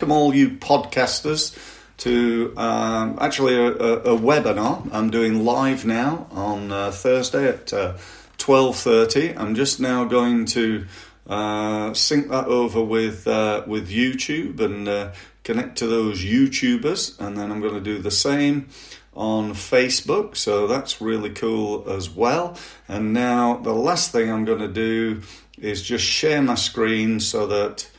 Welcome all you podcasters to actually a webinar I'm doing live now on Thursday at 12:30. I'm just now going to sync that over with YouTube and connect to those YouTubers, and then I'm going to do the same on Facebook, so that's really cool as well. And now the last thing I'm going to do is just share my screen so that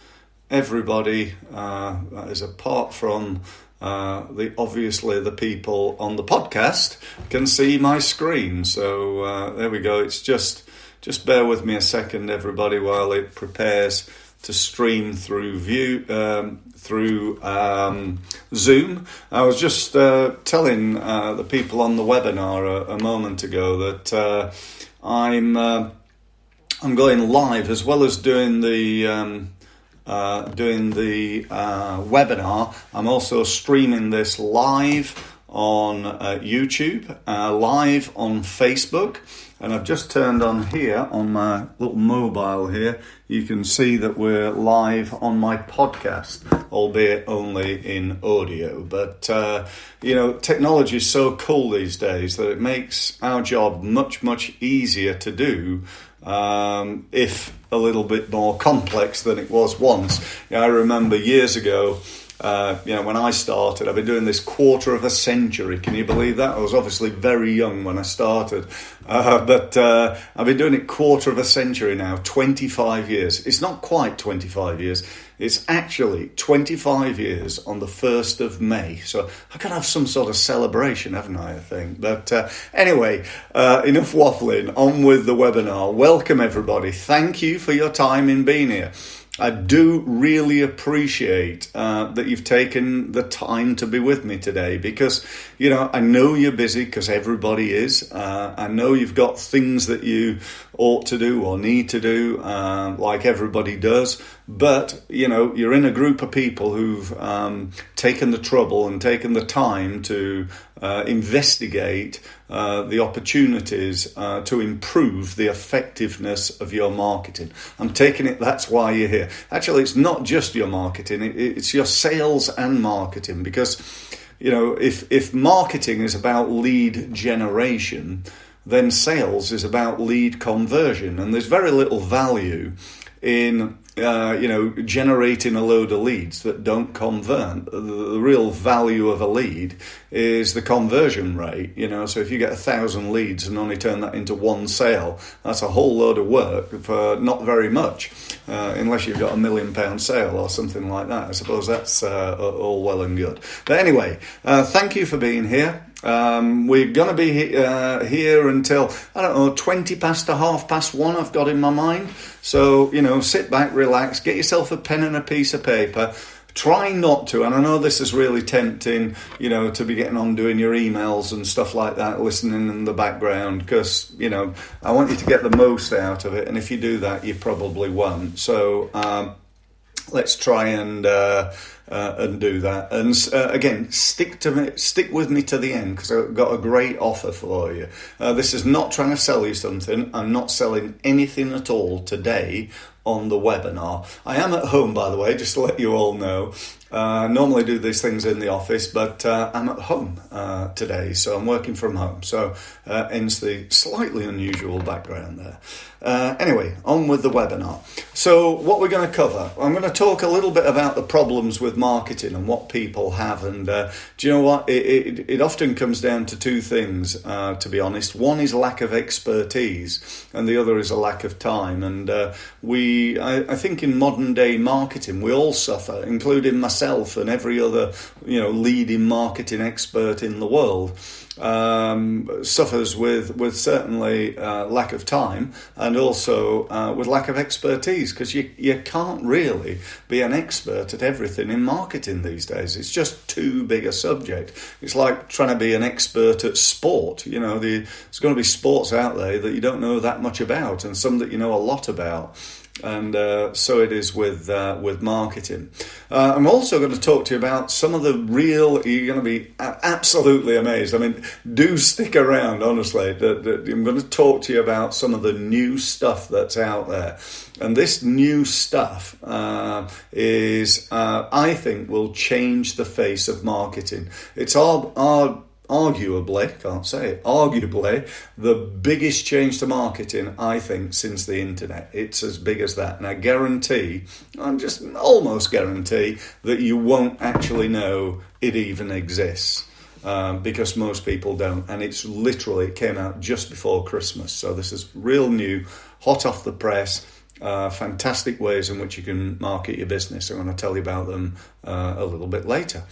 everybody, that is apart from obviously the people on the podcast, can see my screen. So there we go. It's just bear with me a second, everybody, while it prepares to stream through Zoom. I was just telling the people on the webinar a moment ago that I'm going live as well as doing the webinar. I'm also streaming this live on YouTube, live on Facebook, and I've just turned on here on my little mobile here. You can see that we're live on my podcast, albeit only in audio. But technology is so cool these days that it makes our job much easier to do, if a little bit more complex than it was once. I remember years ago, when I started, I've been doing this quarter of a century. Can you believe that? I was obviously very young when I started, but I've been doing it quarter of a century now, 25 years. It's not quite 25 years. It's actually 25 years on the 1st of May. So I could have some sort of celebration, haven't I think. But anyway, enough waffling, on with the webinar. Welcome everybody. Thank you for your time in being here. I do really appreciate that you've taken the time to be with me today, because, I know you're busy, because everybody is. I know you've got things that you ought to do or need to do, like everybody does. But, you're in a group of people who've taken the trouble and taken the time to investigate the opportunities to improve the effectiveness of your marketing. I'm taking it that's why you're here. Actually, it's not just your marketing, it's your sales and marketing, because, if marketing is about lead generation, then sales is about lead conversion. And there's very little value in generating a load of leads that don't convert. The real value of a lead is the conversion rate. So if you get 1,000 leads and only turn that into one sale, that's a whole load of work for not very much, unless you've got £1 million sale or something like that. I suppose that's all well and good. But anyway, thank you for being here. We're going to be here until, 20 past to 1:30, I've got in my mind. So, sit back, relax, get yourself a pen and a piece of paper. Try not to, and I know this is really tempting, to be getting on doing your emails and stuff like that, listening in the background, because, I want you to get the most out of it. And if you do that, you probably won't. So, let's try and do that. And again, stick with me to the end, because I've got a great offer for you. This is not trying to sell you something. I'm not selling anything at all today on the webinar. I am at home, by the way, just to let you all know. Normally do these things in the office, but I'm at home today, so I'm working from home. So hence the slightly unusual background there. Anyway, on with the webinar. So what we're going to cover, I'm going to talk a little bit about the problems with marketing and what people have. And do you know what? It often comes down to two things, to be honest. One is lack of expertise, and the other is a lack of time. And I think in modern day marketing, we all suffer, including myself and every other, leading marketing expert in the world. Suffers with certainly lack of time, and also with lack of expertise, because you can't really be an expert at everything in marketing these days. It's just too big a subject. It's like trying to be an expert at sport. There's going to be sports out there that you don't know that much about, and some that you know a lot about. And so it is with marketing. I'm also going to talk to you about some of the real. You're going to be absolutely amazed. I mean, do stick around. Honestly, I'm going to talk to you about some of the new stuff that's out there. And this new stuff is, I think, will change the face of marketing. It's arguably the biggest change to marketing, I think, since the internet. It's as big as that. And I guarantee, I just almost guarantee, that you won't actually know it even exists. Because most people don't. And it came out just before Christmas. So this is real new, hot off the press. Fantastic ways in which you can market your business. I'm going to tell you about them a little bit later.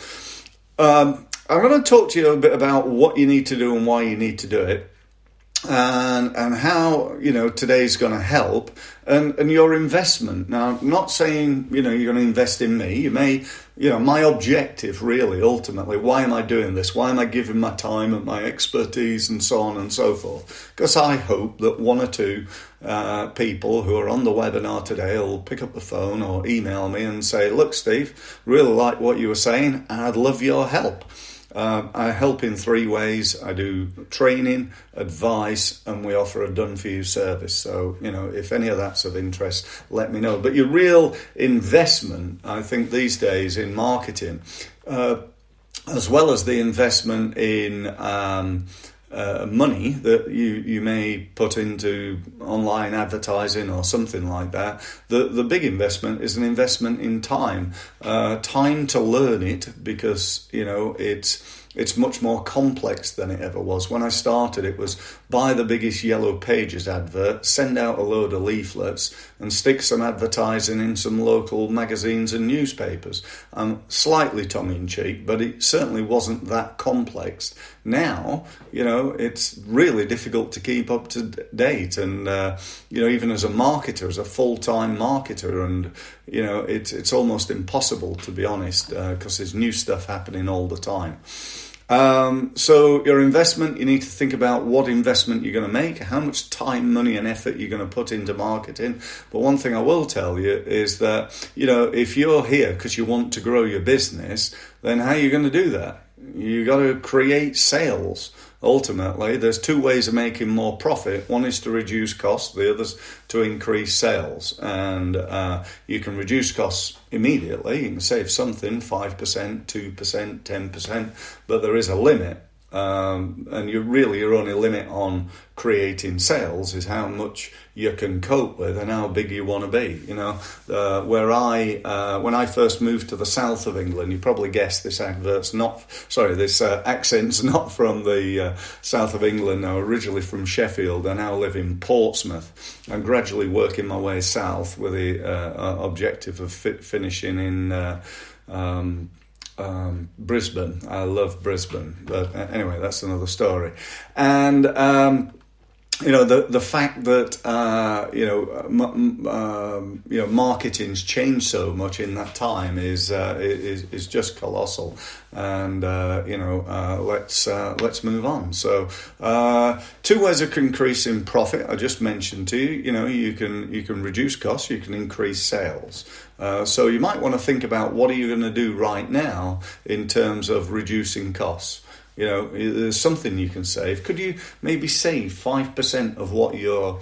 I'm going to talk to you a bit about what you need to do and why you need to do it, and how, today's going to help, and your investment. Now, I'm not saying, you're going to invest in me. You may, my objective really, ultimately, why am I doing this? Why am I giving my time and my expertise and so on and so forth? Because I hope that one or two people who are on the webinar today will pick up the phone or email me and say, look, Steve, really like what you were saying, and I'd love your help. I help in 3 ways. I do training, advice, and we offer a done-for-you service. So, if any of that's of interest, let me know. But your real investment, I think, these days in marketing, as well as the investment in money that you may put into online advertising or something like that, the big investment is an investment in time to learn it, because it's much more complex than it ever was. When I started, it was buy the biggest Yellow Pages advert, send out a load of leaflets, and stick some advertising in some local magazines and newspapers. Slightly tongue-in-cheek, but it certainly wasn't that complex. Now, it's really difficult to keep up to date, and even as a marketer, as a full-time marketer, and it's almost impossible, to be honest, because there's new stuff happening all the time. So your investment, you need to think about what investment you're going to make, how much time, money and effort you're going to put into marketing. But one thing I will tell you is that, if you're here because you want to grow your business, then how are you going to do that? You got to create sales. Ultimately, there's 2 ways of making more profit. One is to reduce costs, the other's to increase sales. And you can reduce costs immediately. You can save something, 5%, 2%, 10%, but there is a limit. And your only limit on creating sales is how much you can cope with and how big you want to be. When I first moved to the south of England, you probably guessed this accent's not from the south of England. I'm originally from Sheffield. I now live in Portsmouth. I'm gradually working my way south with the objective of finishing in Brisbane. I love Brisbane, but anyway, that's another story. And the fact that marketing's changed so much in that time is just colossal. And let's move on. So 2 ways of increasing profit I just mentioned to you. You can reduce costs, you can increase sales. So you might want to think about what are you going to do right now in terms of reducing costs. There's something you can save. Could you maybe save 5% of what you're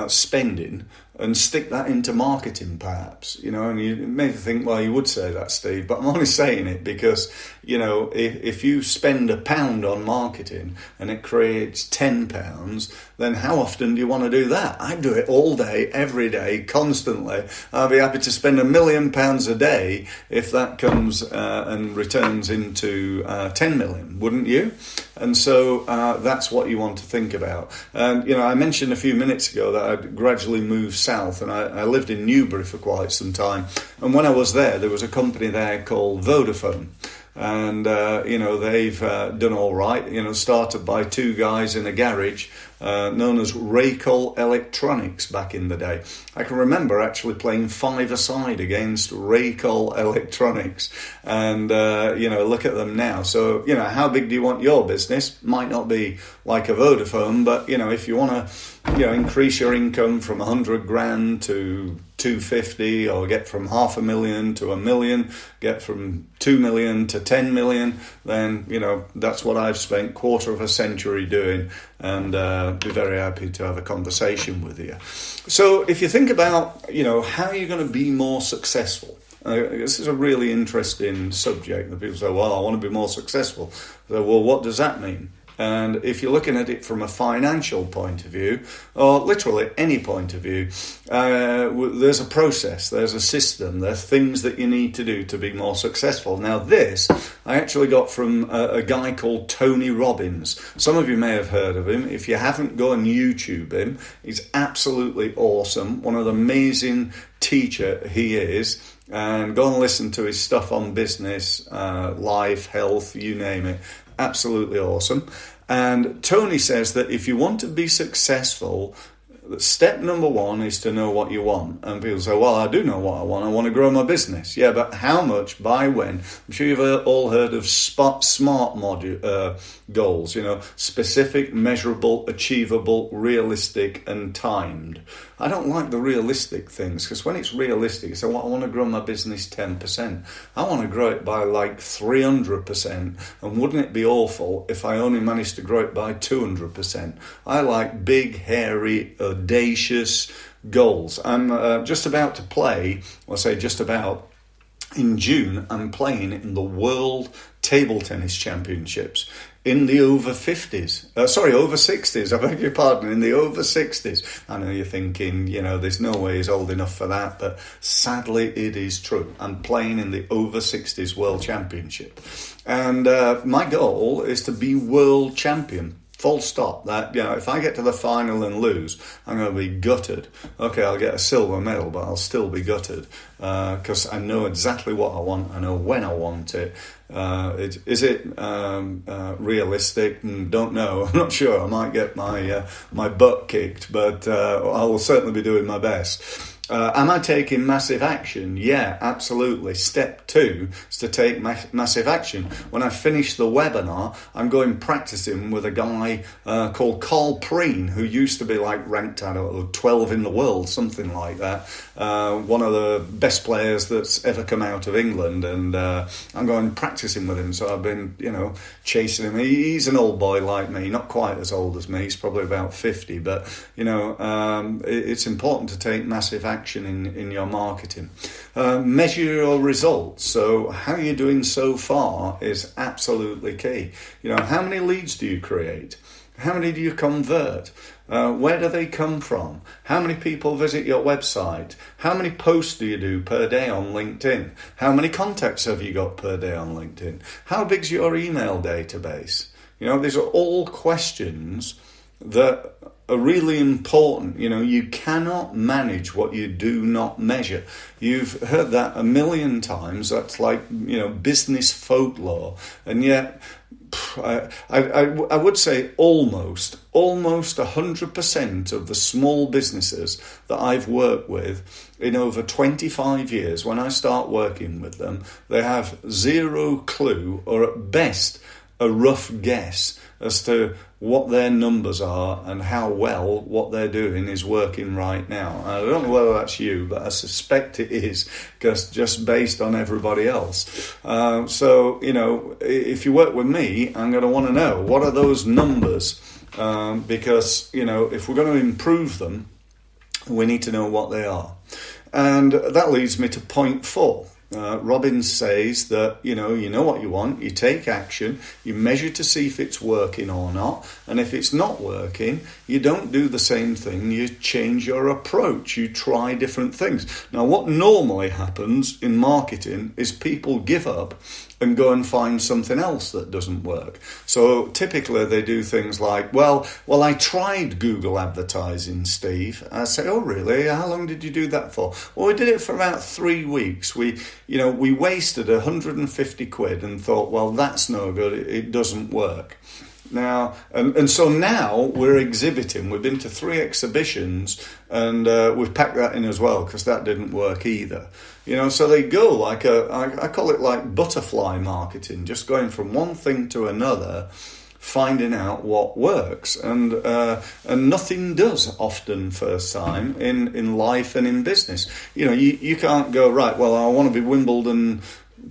spending and stick that into marketing, perhaps? And you may think, well, you would say that, Steve, but I'm only saying it because, if you spend £1 on marketing and it creates £10, then how often do you want to do that? I do it all day, every day, constantly. I'll be happy to spend £1 million a day if that comes and returns into 10 million, wouldn't you? And so that's what you want to think about. And, I mentioned a few minutes ago that I'd gradually moved south, and I lived in Newbury for quite some time. And when I was there was a company there called Vodafone. And, they've done all right, started by 2 guys in a garage known as Raycol Electronics back in the day. I can remember actually playing 5-a-side against Raycol Electronics. And, look at them now. So, how big do you want your business? Might not be like a Vodafone, but, if you want to, increase your income from 100 grand to 250, or get from 500,000 to 1 million, get from 2 million to 10 million, then, that's what I've spent quarter of a century doing, and be very happy to have a conversation with you. So if you think about, how you're going to be more successful, this is a really interesting subject. People say, well, I want to be more successful. So, well, what does that mean? And if you're looking at it from a financial point of view, or literally any point of view, there's a process, there's a system, there's things that you need to do to be more successful. Now this, I actually got from a guy called Tony Robbins. Some of you may have heard of him. If you haven't, go and YouTube him. He's absolutely awesome. One of the amazing teacher he is. And go and listen to his stuff on business, life, health, you name it. Absolutely awesome. And Tony says that if you want to be successful, step number one is to know what you want. And people say, well, I do know what I want. I want to grow my business. Yeah, but how much, by when? I'm sure you've all heard of SMART goals, specific, measurable, achievable, realistic, and timed. I don't like the realistic things, because when it's realistic, you say, well, I want to grow my business 10%. I want to grow it by like 300%. And wouldn't it be awful if I only managed to grow it by 200%? I like big, hairy, audacious goals. I'm just about to play, in June, I'm playing in the World Table Tennis Championships in the over 60s, I beg your pardon, in the over 60s. I know you're thinking, there's no way he's old enough for that, but sadly it is true. I'm playing in the over 60s World Championship. And my goal is to be world champion. Full stop. That, if I get to the final and lose, I'm going to be gutted. Okay, I'll get a silver medal, but I'll still be gutted because I know exactly what I want. I know when I want it. Is it realistic? Don't know. I'm not sure. I might get my butt kicked, but I will certainly be doing my best. Am I taking massive action? Yeah, absolutely. Step 2 is to take massive action. When I finish the webinar, I'm going practicing with a guy called Carl Preen, who used to be ranked, 12 in the world, something like that. One of the best players that's ever come out of England, and I'm going practicing with him. So I've been, chasing him. He's an old boy like me, not quite as old as me. He's probably about 50, but, it's important to take massive action in your marketing. Measure your results. So how you're doing so far is absolutely key. How many leads do you create? How many do you convert? Where do they come from? How many people visit your website? How many posts do you do per day on LinkedIn? How many contacts have you got per day on LinkedIn? How big's your email database? These are all questions that are really important. You cannot manage what you do not measure. You've heard that a million times. That's like, business folklore. And yet, I would say almost 100% of the small businesses that I've worked with in over 25 years, when I start working with them, they have zero clue, or at best a rough guess as to what their numbers are and how well what they're doing is working right now. I don't know whether that's you, but I suspect it is, because just based on everybody else. So, if you work with me, I'm going to want to know, what are those numbers? Because, if we're going to improve them, we need to know what they are. And that leads me to point 4. Robbins says that, you know what you want, you take action, you measure to see if it's working or not, and if it's not working, you don't do the same thing, you change your approach, you try different things. Now, what normally happens in marketing is people give up and go and find something else that doesn't work. So typically they do things like, well, I tried Google advertising, Steve. I say, oh, really? How long did you do that for? Well, we did it for about 3 weeks. We wasted 150 quid and thought, well, that's no good. It doesn't work. Now, and so now we're exhibiting. We've been to 3 exhibitions, and we've packed that in as well, because that didn't work either. So they go like I call it like butterfly marketing, just going from one thing to another, finding out what works, and nothing does often first time in life and in business. You can't go, right, well, I want to be Wimbledon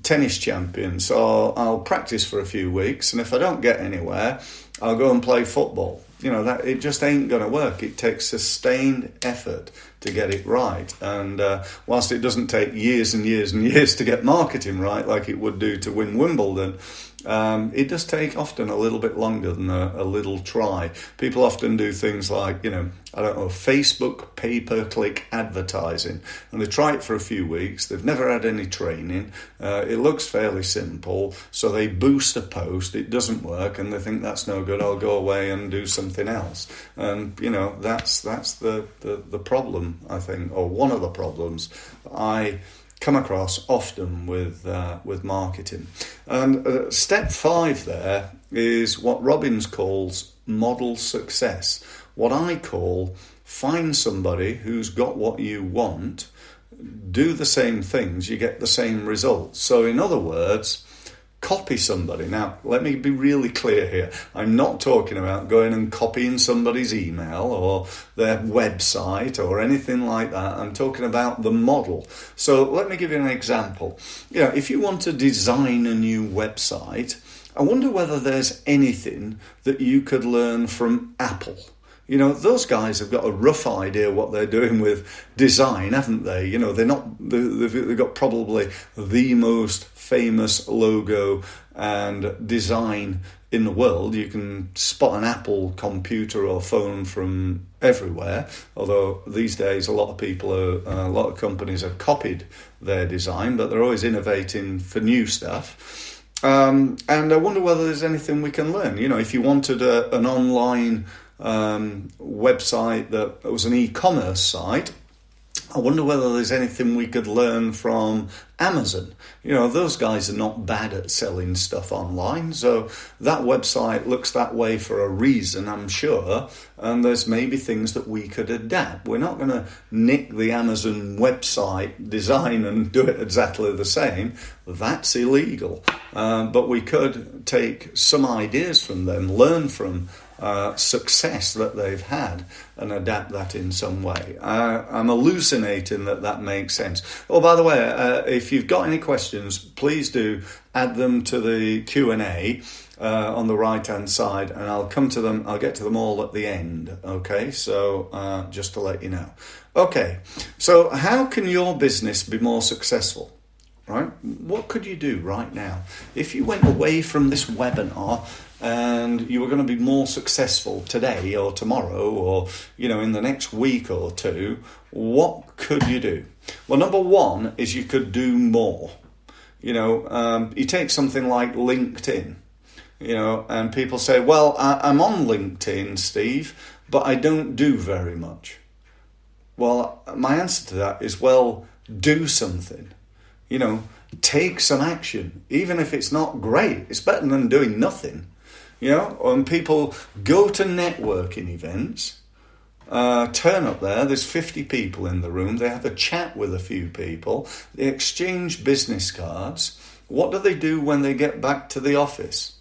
tennis champion, so I'll practice for a few weeks, and if I don't get anywhere, I'll go and play football. That it just ain't going to work. It takes sustained effort to get it right. And whilst it doesn't take years and years and years to get marketing right, like it would do to win Wimbledon, it does take often a little bit longer than a little try. People often do things like, Facebook pay-per-click advertising. And they try it for a few weeks. They've never had any training. It looks fairly simple. So they boost a post. It doesn't work. And they think that's no good. I'll go away and do something else. And, that's the problem, I think, or one of the problems I come across often with marketing. And step 5 there is what Robbins calls model success. What I call find somebody who's got what you want, do the same things, you get the same results. So in other words, copy somebody. Now, let me be really clear here. I'm not talking about going and copying somebody's email or their website or anything like that. I'm talking about the model. So let me give you an example. If you want to design a new website, I wonder whether there's anything that you could learn from Apple. Those guys have got a rough idea what they're doing with design, haven't they? They've got probably the most famous logo and design in the world. You can spot an Apple computer or phone from everywhere, although these days a lot of companies have copied their design, but they're always innovating for new stuff. And I wonder whether there's anything we can learn. If you wanted an online website that was an e-commerce site, I wonder whether there's anything we could learn from Amazon. Those guys are not bad at selling stuff online, so that website looks that way for a reason, I'm sure, and there's maybe things that we could adapt. We're not going to nick the Amazon website design and do it exactly the same. That's illegal. But we could take some ideas from them, learn from success that they've had, and adapt that in some way. I'm hallucinating that makes sense. Oh, by the way, if you've got any questions, please do add them to the Q&A on the right hand side, and I'll get to them all at the end. Okay, so just to let you know. Okay, so how can your business be more successful? Right? What could you do right now? If you went away from this webinar and you were going to be more successful today or tomorrow or, in the next week or two, what could you do? Well, number one is you could do more. You take something like LinkedIn, and people say, well, I'm on LinkedIn, Steve, but I don't do very much. Well, my answer to that is, well, do something. Take some action. Even if it's not great, it's better than doing nothing. When people go to networking events, turn up there's 50 people in the room, they have a chat with a few people, they exchange business cards. What do they do when they get back to the office?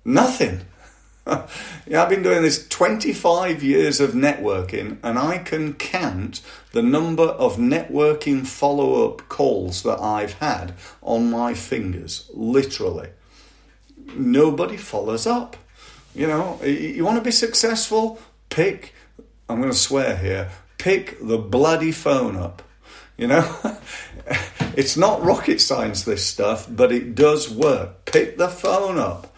Nothing. I've been doing this 25 years of networking, and I can count the number of networking follow-up calls that I've had on my fingers, literally. Nobody follows up. You want to be successful? I'm going to swear here, pick the bloody phone up. It's not rocket science, this stuff, but it does work. Pick the phone up.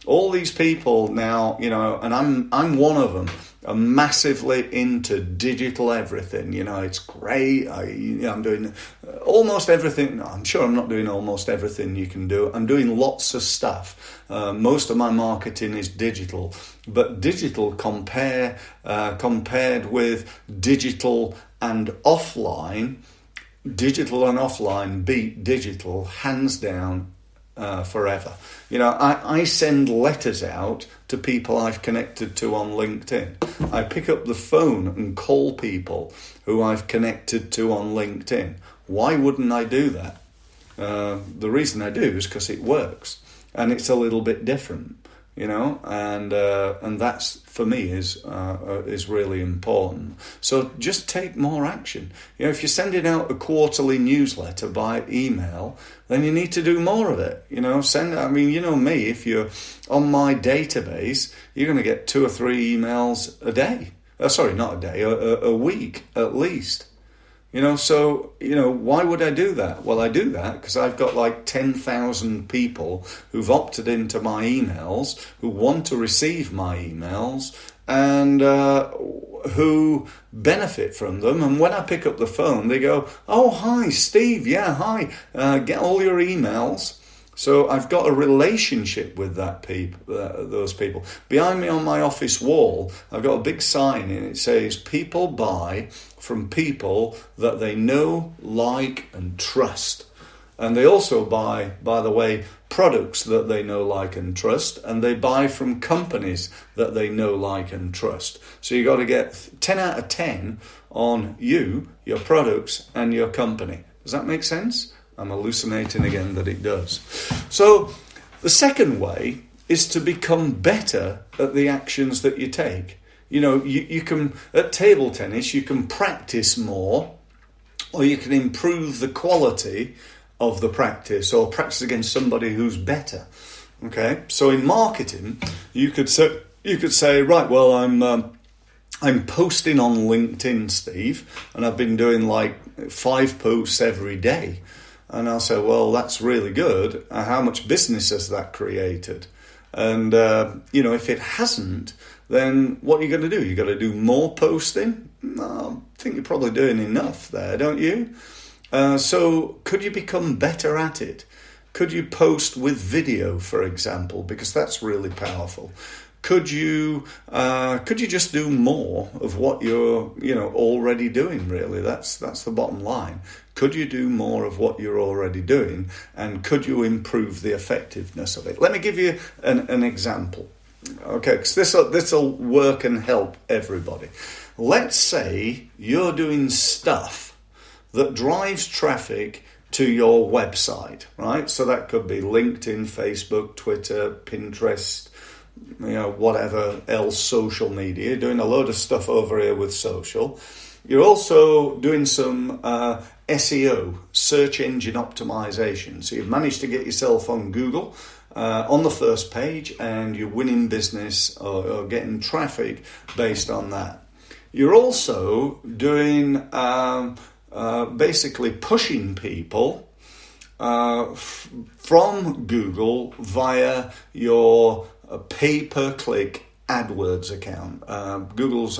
All these people now, and I'm one of them, are massively into digital everything. It's great. I'm doing almost everything. I'm sure I'm not doing almost everything you can do. I'm doing lots of stuff. Most of my marketing is digital, but digital compared with digital and offline, beat digital hands down. Forever. I send letters out to people I've connected to on LinkedIn. I pick up the phone and call people who I've connected to on LinkedIn. Why wouldn't I do that? The reason I do is because it works. and it's a little bit different, and that's for me is really important. So just take more action. If you're sending out a quarterly newsletter by email, then you need to do more of it. Me, if you're on my database, you're going to get 2 or 3 emails a day. Sorry, not a day, a week at least. Why would I do that? Well, I do that because I've got like 10,000 people who've opted into my emails, who want to receive my emails, and who benefit from them. And when I pick up the phone, they go, "Oh, hi, Steve. Yeah, hi. Get all your emails." So I've got a relationship with those people. Behind me on my office wall, I've got a big sign and it says, "People buy from people that they know, like, and trust." And they also buy, by the way, products that they know, like, and trust. And they buy from companies that they know, like, and trust. So you got to get 10 out of 10 on you, your products, and your company. Does that make sense? I'm hallucinating again that it does. So the second way is to become better at the actions that you take. You can, at table tennis, you can practice more, or you can improve the quality of the practice, or practice against somebody who's better. Okay, so in marketing, you could say, right, well, I'm posting on LinkedIn, Steve, and I've been doing like 5 posts every day. And I'll say, well, that's really good. How much business has that created? And, if it hasn't, then what are you going to do? You've got to do more posting? No, I think you're probably doing enough there, don't you? So could you become better at it? Could you post with video, for example? Because that's really powerful. Could you just do more of what you're already doing? Really, that's the bottom line. Could you do more of what you're already doing, and could you improve the effectiveness of it? Let me give you an example. Okay, because this'll work and help everybody. Let's say you're doing stuff that drives traffic to your website, right? So that could be LinkedIn, Facebook, Twitter, Pinterest, whatever else, social media. You're doing a load of stuff over here with social. You're also doing some SEO, search engine optimization. So you've managed to get yourself on Google on the first page, and you're winning business or getting traffic based on that. You're also doing basically pushing people from Google via your pay-per-click AdWords account. Google's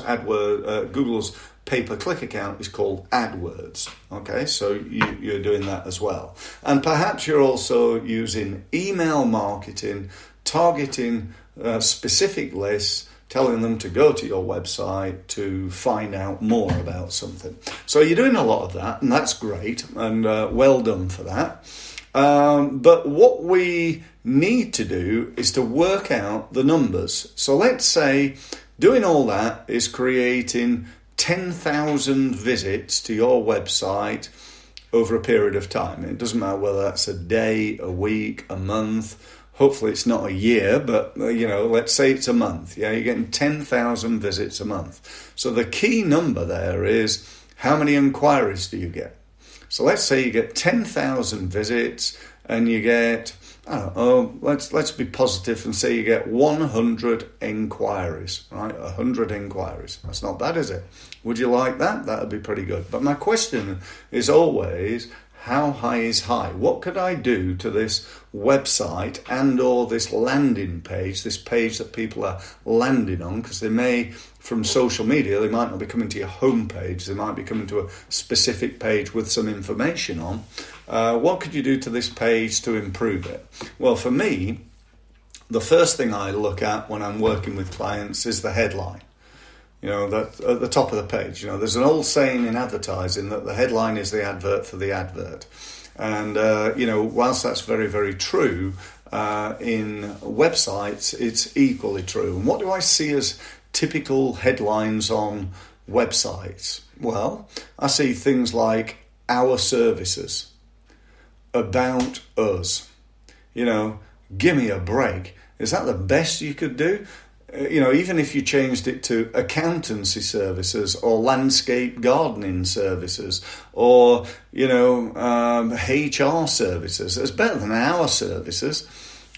pay-per-click account is called AdWords. Okay, so you're doing that as well. And perhaps you're also using email marketing, targeting specific lists, telling them to go to your website to find out more about something. So you're doing a lot of that, and that's great, and well done for that. But what we need to do is to work out the numbers. So let's say doing all that is creating 10,000 visits to your website over a period of time. It doesn't matter whether that's a day, a week, a month. Hopefully it's not a year, but let's say it's a month. Yeah, you're getting 10,000 visits a month. So the key number there is how many inquiries do you get? So let's say you get 10,000 visits and you get, let's be positive and say you get 100 inquiries, right? 100 inquiries. That's not bad, is it? Would you like that? That would be pretty good. But my question is always, how high is high? What could I do to this website and or this landing page, this page that people are landing on? Because they may, from social media, they might not be coming to your homepage. They might be coming to a specific page with some information on. What could you do to this page to improve it? Well, for me, the first thing I look at when I'm working with clients is the headline. That at the top of the page. There's an old saying in advertising that the headline is the advert for the advert. And, whilst that's very, very true, in websites, it's equally true. And what do I see as typical headlines on websites? Well, I see things like our services, about us, Give me a break. Is that the best you could do? Even if you changed it to accountancy services or landscape gardening services or, HR services, it's better than our services.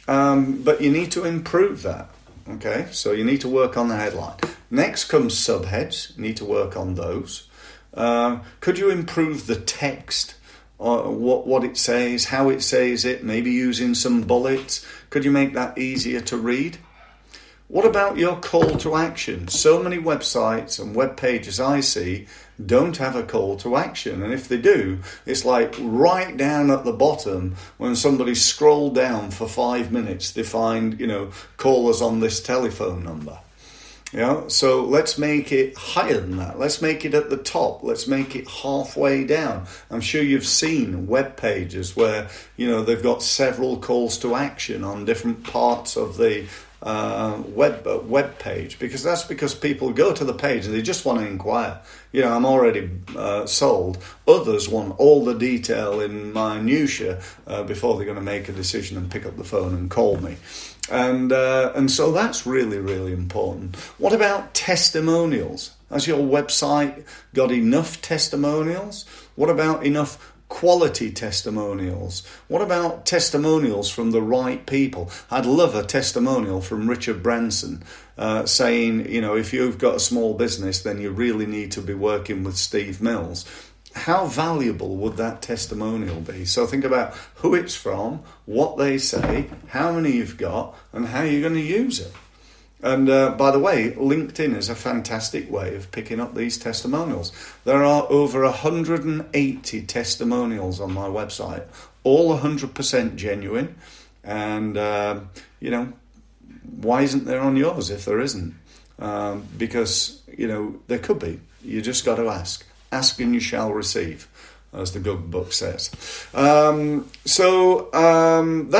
But you need to improve that. Okay, so you need to work on the headline. Next comes subheads. You need to work on those. Could you improve the text? What it says, how it says it, maybe using some bullets? Could you make that easier to read? What about your call to action? So many websites and web pages I see don't have a call to action. And if they do, it's like right down at the bottom when somebody scrolled down for 5 minutes, they find, call us on this telephone number. So let's make it higher than that. Let's make it at the top. Let's make it halfway down. I'm sure you've seen web pages where, they've got several calls to action on different parts of the web page, because people go to the page and they just want to inquire. I'm already sold. Others want all the detail in minutiae before they're going to make a decision and pick up the phone and call me. And so that's really, really important. What about testimonials? Has your website got enough testimonials? What about enough quality testimonials? What about testimonials from the right people? I'd love a testimonial from Richard Branson saying, if you've got a small business, then you really need to be working with Steve Mills. How valuable would that testimonial be? So think about who it's from, what they say, how many you've got, and how you're going to use it. And by the way, LinkedIn is a fantastic way of picking up these testimonials. There are over 180 testimonials on my website, all 100% genuine. And, why isn't there on yours if there isn't? Because, there could be. You just got to ask. Ask and you shall receive, as the good book says. That's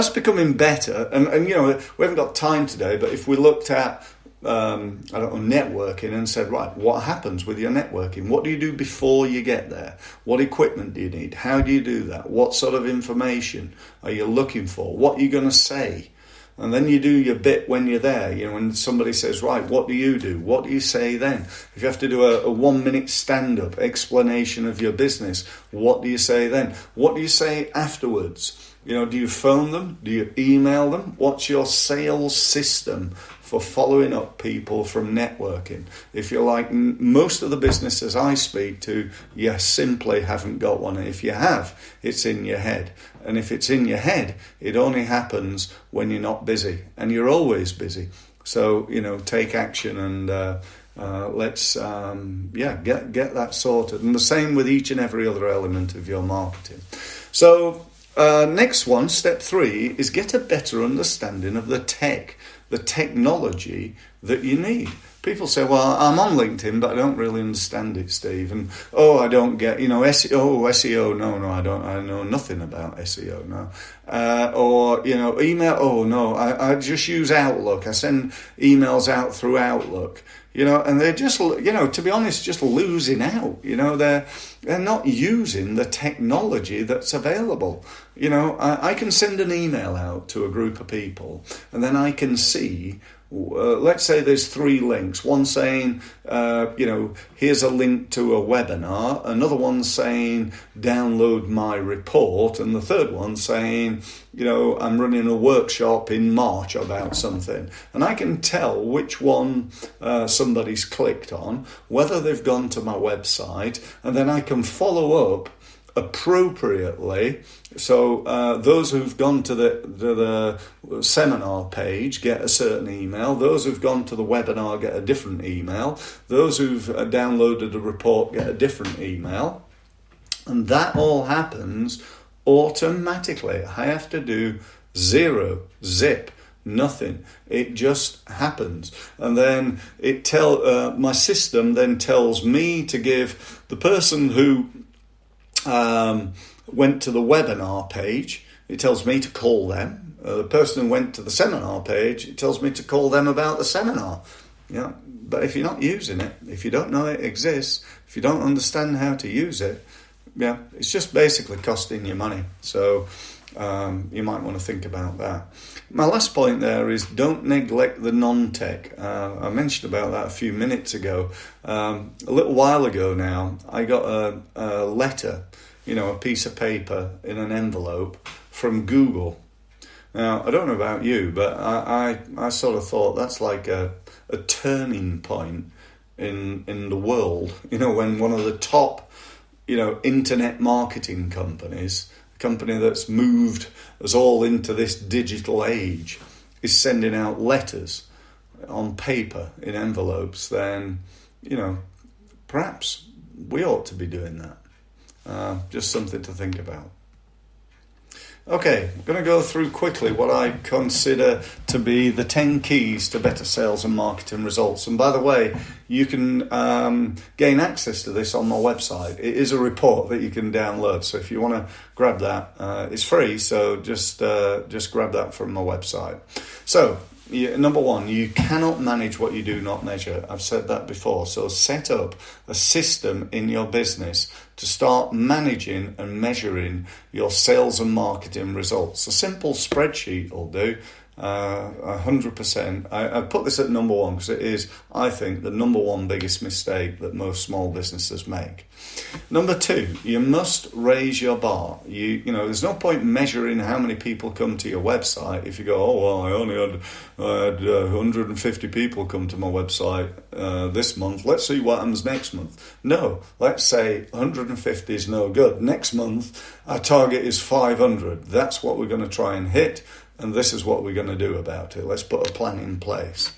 becoming better. And we haven't got time today, but if we looked at, networking and said, right, what happens with your networking? What do you do before you get there? What equipment do you need? How do you do that? What sort of information are you looking for? What are you going to say? And then you do your bit when you're there. When somebody says, right, what do you do? What do you say then? If you have to do a 1 minute stand-up explanation of your business, what do you say then? What do you say afterwards? Do you phone them? Do you email them? What's your sales system for following up people from networking? If you're like most of the businesses I speak to, you simply haven't got one. And if you have, it's in your head. And if it's in your head, it only happens when you're not busy. And you're always busy. So, take action and let's get that sorted. And the same with each and every other element of your marketing. So next one, step 3, is get a better understanding of the technology that you need. People say, well, I'm on LinkedIn, but I don't really understand it, Steve. And, I don't get, SEO, no, I don't, I know nothing about SEO, no. Email, no, I just use Outlook. I send emails out through Outlook, and they're just, to be honest, just losing out. They're not using the technology that's available. I can send an email out to a group of people, and then I can see, let's say there's 3 links. One saying, here's a link to a webinar. Another one saying, download my report. And the third one saying, I'm running a workshop in March about something. And I can tell which one somebody's clicked on, whether they've gone to my website, and then I can follow up appropriately. So those who've gone to the seminar page get a certain email. Those who've gone to the webinar get a different email. Those who've downloaded a report get a different email. And that all happens automatically. I have to do zip, nothing. It just happens. And then my system then tells me to give the person who went to the webinar page, it tells me to call them. The person who went to the seminar page, it tells me to call them about the seminar. But if you're not using it, if you don't know it exists, if you don't understand how to use it, it's just basically costing you money. So you might want to think about that. My last point there is don't neglect the non-tech. I mentioned about that a few minutes ago. A little while ago now, I got a letter, a piece of paper in an envelope from Google. Now, I don't know about you, but I sort of thought that's like a turning point in the world. When one of the top, internet marketing companies, a company that's moved us all into this digital age, is sending out letters on paper in envelopes, then, perhaps we ought to be doing that. Just something to think about. Okay, I'm going to go through quickly what I consider to be the 10 keys to better sales and marketing results. And by the way, you can gain access to this on my website. It is a report that you can download. So if you want to grab that, it's free. So just grab that from my website. So number one, you cannot manage what you do not measure. I've said that before. So set up a system in your business to start managing and measuring your sales and marketing results. A simple spreadsheet will do, 100%. I put this at number one because it is, I think, the number one biggest mistake that most small businesses make. Number two, you must raise your bar. There's no point measuring how many people come to your website if you go, oh, well, I only had 150 people come to my website this month. Let's see what happens next month. No, let's say 150 is no good. Next month, our target is 500. That's what we're going to try and hit, and this is what we're going to do about it. Let's put a plan in place.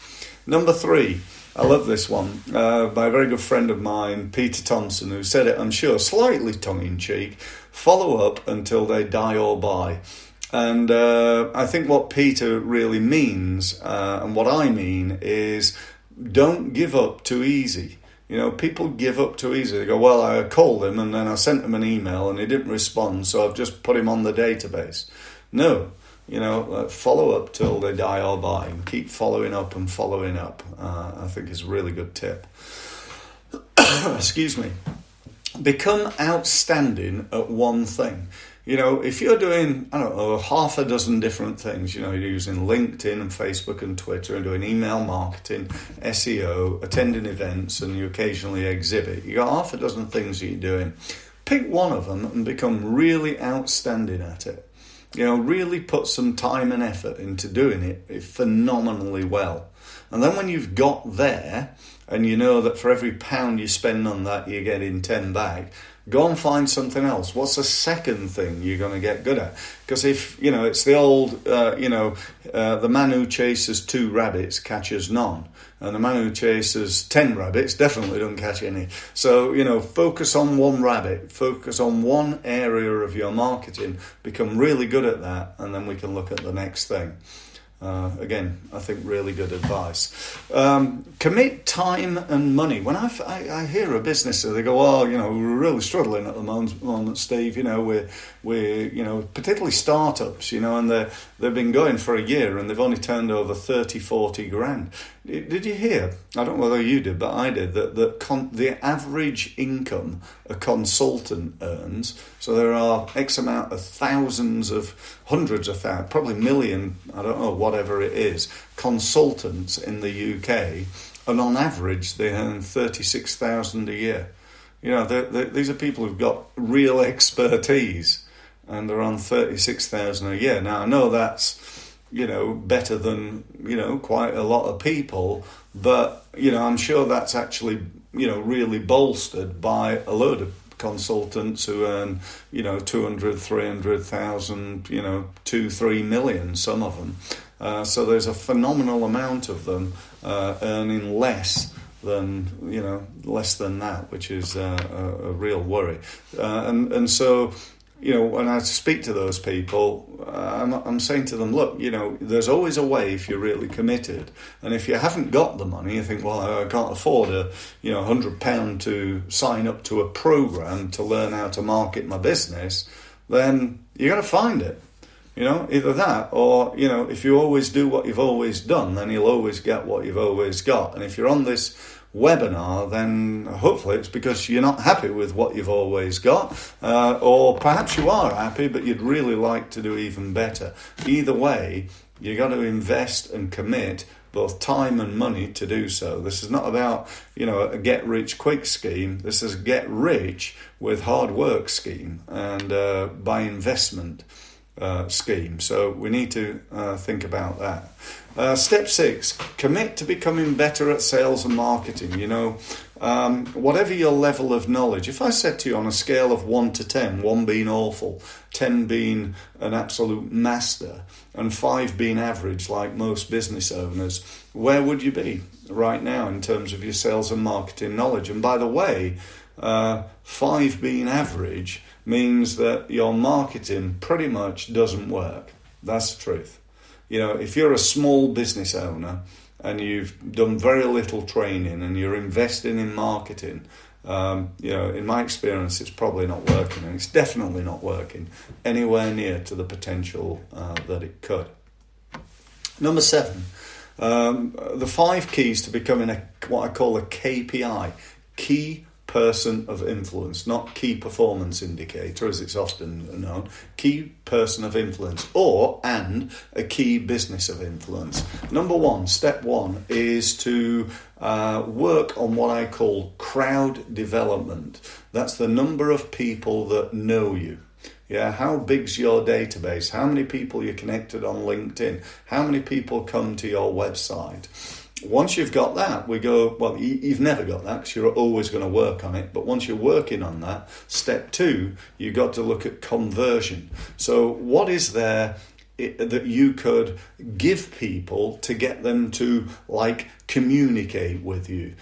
Number three, I love this one, by a very good friend of mine, Peter Thompson, who said it, I'm sure, slightly tongue-in-cheek, follow up until they die or buy. And I think what Peter really means, and what I mean, is don't give up too easy. People give up too easy. They go, well, I called him and then I sent him an email and he didn't respond, so I've just put him on the database. No. Follow up till they die or buy, and keep following up and following up. I think is a really good tip. Excuse me. Become outstanding at one thing. If you're doing, half a dozen different things, you're using LinkedIn and Facebook and Twitter and doing email marketing, SEO, attending events, and you occasionally exhibit. You got half a dozen things that you're doing. Pick one of them and become really outstanding at it. Really put some time and effort into doing it phenomenally well. And then when you've got there, and you know that for every £1 you spend on that, you're getting 10 back, go and find something else. What's the second thing you're going to get good at? Because if, it's the old, the man who chases 2 rabbits catches none. And the man who chases 10 rabbits definitely don't catch any. So, focus on one rabbit, focus on one area of your marketing, become really good at that, and then we can look at the next thing. Again, I think really good advice. Commit time and money. When I hear a business, they go, oh, we're really struggling at the moment, Steve. We're particularly startups, and they've been going for a year and they've only turned over 30, 40 grand. Did you hear? I don't know whether you did, but I did, that the average income a consultant earns, so there are X amount of thousands of, hundreds of thousands, probably million, I don't know, whatever it is, consultants in the UK, and on average they earn 36,000 a year. These are people who've got real expertise, and they're on 36,000 a year. Now, I know that's better than, quite a lot of people. But, I'm sure that's actually, really bolstered by a load of consultants who earn, 200, 300,000, 2-3 million, some of them. So there's a phenomenal amount of them earning less than that, which is a real worry. And so, when I speak to those people, I'm saying to them, look, there's always a way if you're really committed. And if you haven't got the money, you think, well, I can't afford £100 to sign up to a program to learn how to market my business, then you're going to find it. Either that or, if you always do what you've always done, then you'll always get what you've always got. And if you're on this webinar, then hopefully it's because you're not happy with what you've always got, or perhaps you are happy but you'd really like to do even better. Either way, you got to invest and commit both time and money to do so. This is not about, a get-rich-quick scheme. This is a get-rich with hard work scheme and by investment scheme. So we need to think about that. Step 6, commit to becoming better at sales and marketing. Whatever your level of knowledge, if I said to you on a scale of 1 to 10, 1 being awful, 10 being an absolute master, and 5 being average like most business owners, where would you be right now in terms of your sales and marketing knowledge? And by the way, 5 being average means that your marketing pretty much doesn't work. That's the truth. If you're a small business owner and you've done very little training and you're investing in marketing, in my experience, it's probably not working, and it's definitely not working anywhere near to the potential that it could. Number 7, the 5 keys to becoming what I call a KPI, key person of influence, not key performance indicator as it's often known, key person of influence, and a key business of influence. Number 1, step 1 is to work on what I call crowd development. That's the number of people that know you. Yeah, how big's your database? How many people you're connected on LinkedIn? How many people come to your website? Once you've got that, we go, well, you've never got that because you're always going to work on it. But once you're working on that, step 2, you've got to look at conversion. So what is there that you could give people to get them to communicate with you?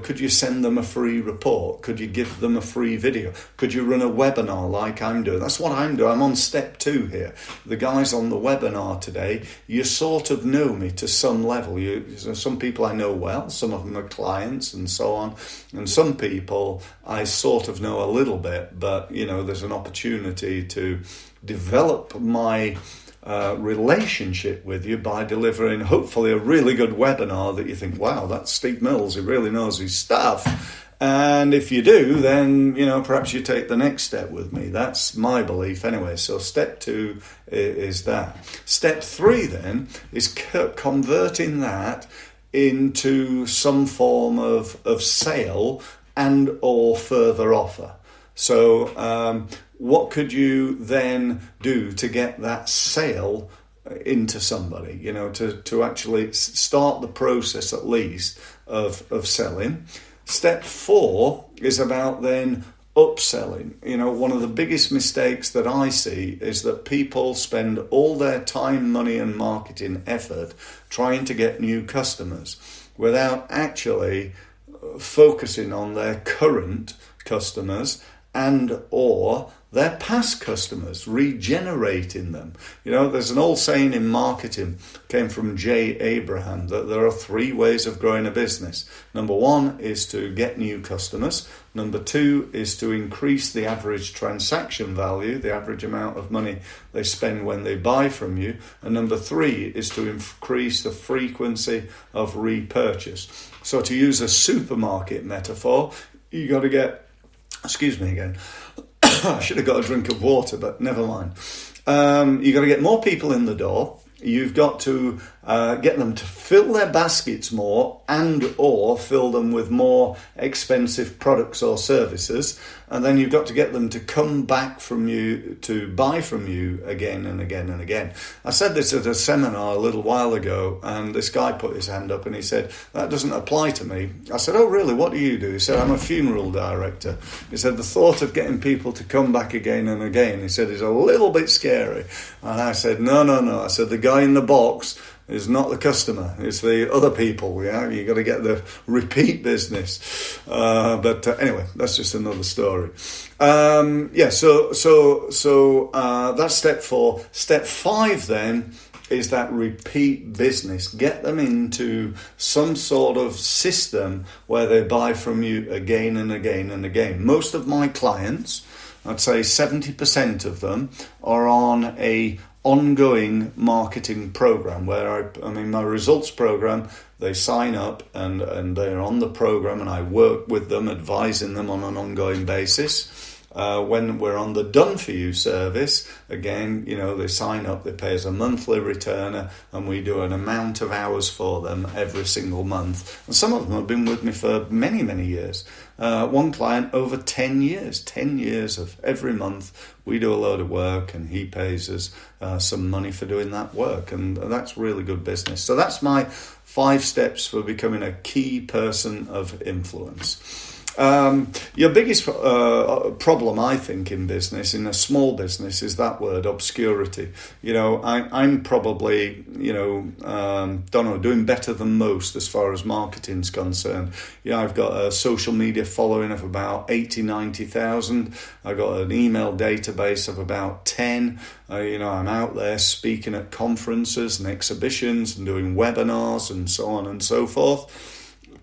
Could you send them a free report? Could you give them a free video? Could you run a webinar like I'm doing? That's what I'm doing. I'm on step 2 here. The guys on the webinar today, you sort of know me to some level. Some people I know well, some of them are clients and so on. And some people I sort of know a little bit, but there's an opportunity to develop my relationship with you by delivering hopefully a really good webinar that you think, wow, that's Steve Mills, he really knows his stuff. And if you do, then perhaps you take the next step with me. That's my belief anyway. So step 2 is that. Step 3 then is converting that into some form of sale and or further offer. So what could you then do to get that sale into somebody, to actually start the process at least of selling? Step 4 is about then upselling. One of the biggest mistakes that I see is that people spend all their time, money and marketing effort trying to get new customers without actually focusing on their current customers and or their past customers, regenerating them. There's an old saying in marketing, came from J. Abraham, that there are 3 ways of growing a business. Number 1 is to get new customers. Number 2 is to increase the average transaction value, the average amount of money they spend when they buy from you. And number 3 is to increase the frequency of repurchase. So to use a supermarket metaphor, you got to get, excuse me again, I should have got a drink of water, but never mind. You've got to get more people in the door. You've got to get them to fill their baskets more and or fill them with more expensive products or services. And then you've got to get them to come back from you, to buy from you again and again and again. I said this at a seminar a little while ago, and this guy put his hand up and he said, that doesn't apply to me. I said, oh really, what do you do? He said, I'm a funeral director. He said, the thought of getting people to come back again and again, he said, is a little bit scary. And I said, no. I said, the guy in the box is not the customer, it's the other people. Yeah, you got to get the repeat business. But anyway, that's just another story. So that's step 4. Step 5 then is that repeat business. Get them into some sort of system where they buy from you again and again and again. Most of my clients, I'd say 70% of them, are on a ongoing marketing program where my results program, they sign up and they're on the program, and I work with them, advising them on an ongoing basis. When we're on the Done For You service, again, they sign up, they pay us a monthly retainer, and we do an amount of hours for them every single month. And some of them have been with me for many, many years. One client over 10 years of every month, we do a load of work and he pays us some money for doing that work. And that's really good business. So that's my 5 steps for becoming a key person of influence. Your biggest problem, I think, in business, in a small business, is that word obscurity. I'm probably, doing better than most as far as marketing's concerned. I've got a social media following of about 90,000. I've got an email database of about 10. I'm out there speaking at conferences and exhibitions and doing webinars and so on and so forth.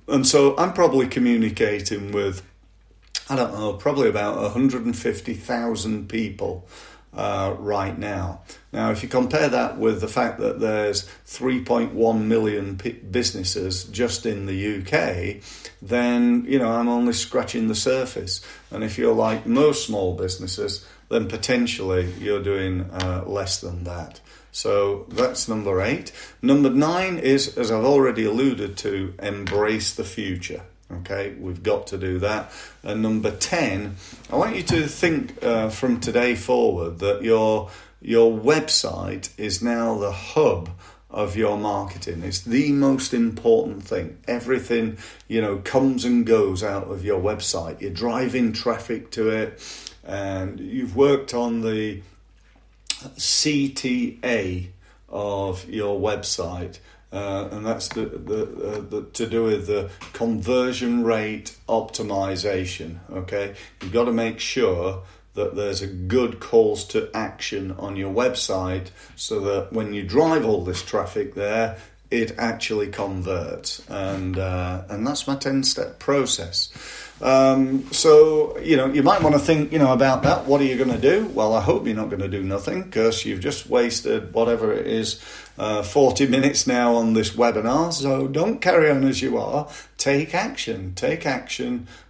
And so I'm probably communicating with, probably about 150,000 people right now. Now, if you compare that with the fact that there's 3.1 million businesses just in the UK, then, I'm only scratching the surface. And if you're like most small businesses, then potentially you're doing less than that. So that's number 8. Number 9 is, as I've already alluded to, embrace the future. Okay, we've got to do that. And number 10, I want you to think from today forward that your website is now the hub of your marketing. It's the most important thing. Everything, comes and goes out of your website. You're driving traffic to it, and you've worked on the CTA of your website, and that's the to do with the conversion rate optimization. Okay, you've got to make sure that there's a good calls to action on your website, so that when you drive all this traffic there, it actually converts, and that's my 10-step process. So, you might want to think, about that. What are you going to do? Well, I hope you're not going to do nothing, because you've just wasted whatever it is, 40 minutes now on this webinar. So don't carry on as you are. Take action.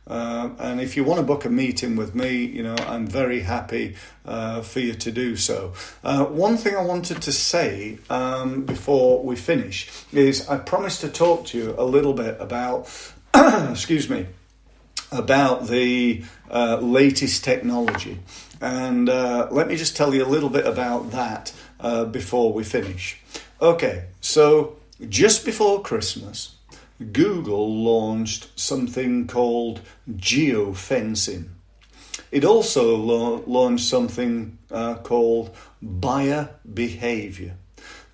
And if you want to book a meeting with me, I'm very happy for you to do so. One thing I wanted to say before we finish is I promised to talk to you a little bit about, about the latest technology. And let me just tell you a little bit about that before we finish. Okay, so just before Christmas, Google launched something called geofencing. It also launched something called buyer behavior.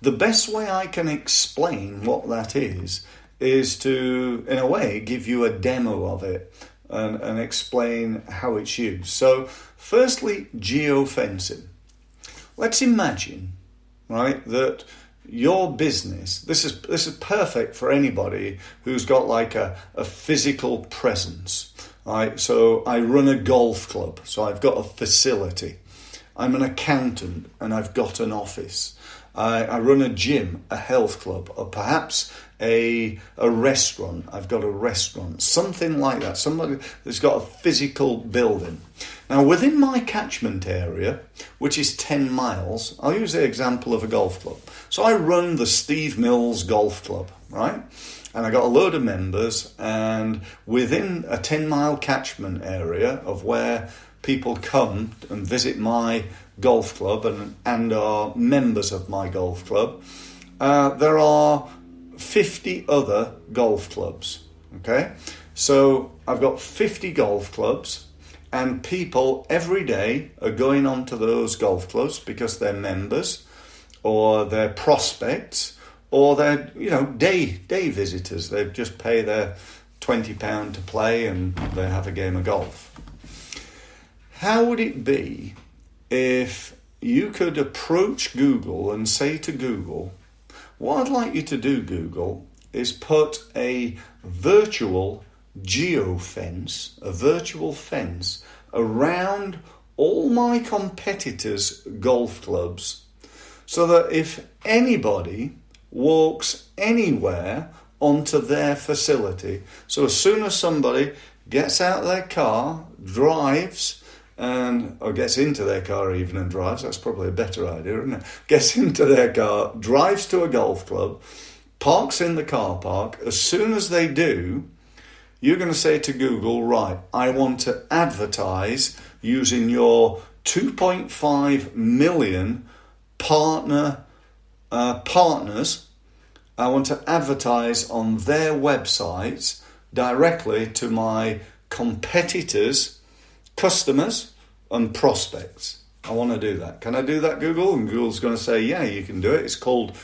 The best way I can explain what that is to, in a way, give you a demo of it and explain how it's used. So, firstly, geofencing. Let's imagine, right, that your business, this is perfect for anybody who's got like a physical presence, right? So I run a golf club, so I've got a facility. I'm an accountant and I've got an office. I run a gym, a health club, or perhaps a restaurant. I've got a restaurant, something like that. Somebody that's got a physical building. Now, within my catchment area, which is 10 miles, I'll use the example of a golf club. So I run the Steve Mills Golf Club, right? And I got a load of members, and within a 10-mile catchment area of where people come and visit my golf club and are members of my golf club, there are 50 other golf clubs, okay? So I've got 50 golf clubs, and people every day are going on to those golf clubs because they're members or they're prospects or they're, day visitors. They just pay their £20 to play and they have a game of golf. How would it be if you could approach Google and say to Google, what I'd like you to do, Google, is put a virtual geofence, a virtual fence, around all my competitors' golf clubs so that if anybody walks anywhere onto their facility, so as soon as somebody gets out of their car, drives, or gets into their car even and drives, that's probably a better idea, isn't it? Gets into their car, drives to a golf club, parks in the car park. As soon as they do, you're going to say to Google, right, I want to advertise using your 2.5 million partners. I want to advertise on their websites directly to my competitors, customers and prospects. I want to do that. Can I do that, Google? And Google's going to say, yeah, you can do it. It's called